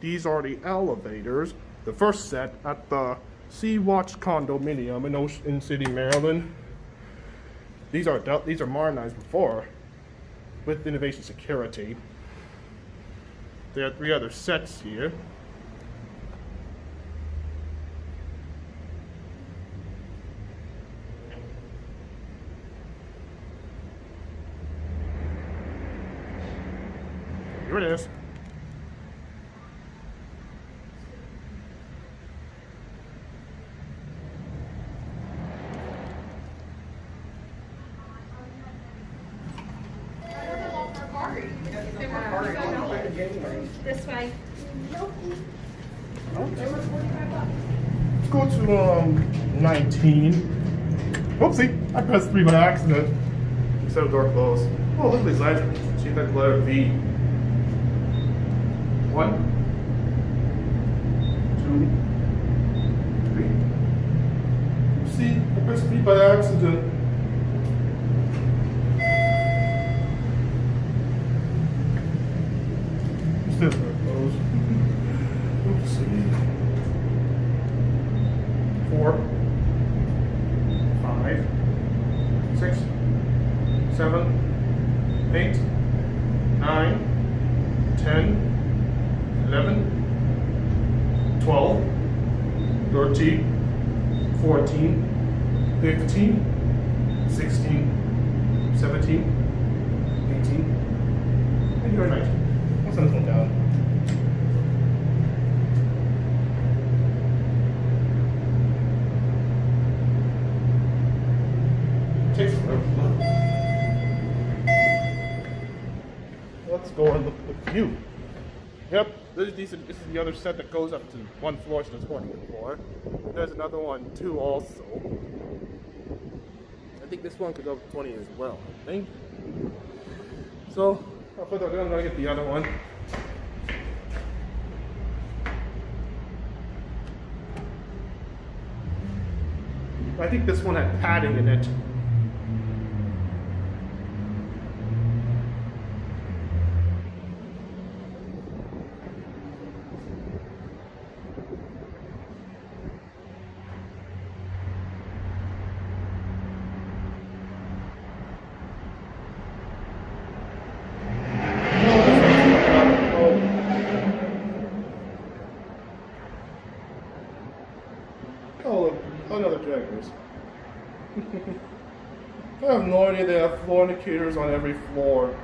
These are the elevators, the first set at the Sea-Watch Condominium in Ocean City, Maryland. These are modernized before with innovation security. There are 3 other sets here. Here it is. This way. Let's go to 19. Oopsie, I pressed 3 by accident. Instead of door closed. Oh, look at these legends. See that letter V. 1, 2, 3. See, I pressed 3 by accident. Still door closed. Oopsie. 4, 5, 6, 7, 8, 9, 10, 11, 12, 13, 14, 15, 16, 17, 18, and you're 19. I'll send this one down. Takes forever. Let's go and look at the view. Yep, this is the other set that goes up to 1 floor to the 20th floor. And there's another one too also. I think this one could go up to 20 as well, I think. So, I'm gonna get the other one. I think this one had padding in it. Oh, look, another drag race. I have no idea they have floor indicators on every floor.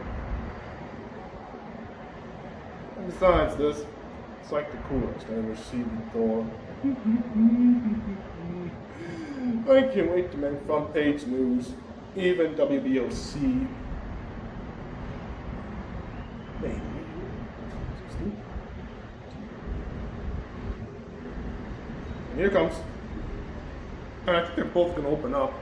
And besides this, it's like the coolest I've ever seen before. I can't wait to make front page news, even WBOC. Maybe. And here it comes. And I think they're both going to open up.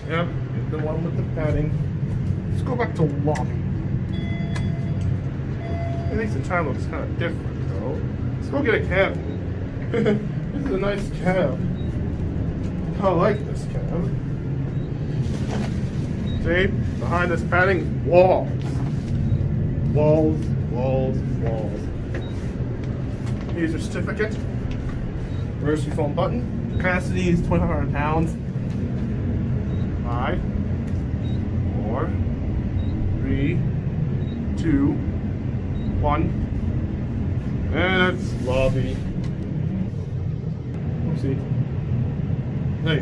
Yeah, the one with the padding. Let's go back to lobby. At least the time looks kind of different though. Let's go get a cab. This is a nice cab. I like this cab. See, behind this padding, walls. Walls, walls, walls. Here's your certificate. Where's your phone button? Capacity is 2,500 pounds. 5, 4, 3, 2, 1. And it's lobby. Oopsie. Hey.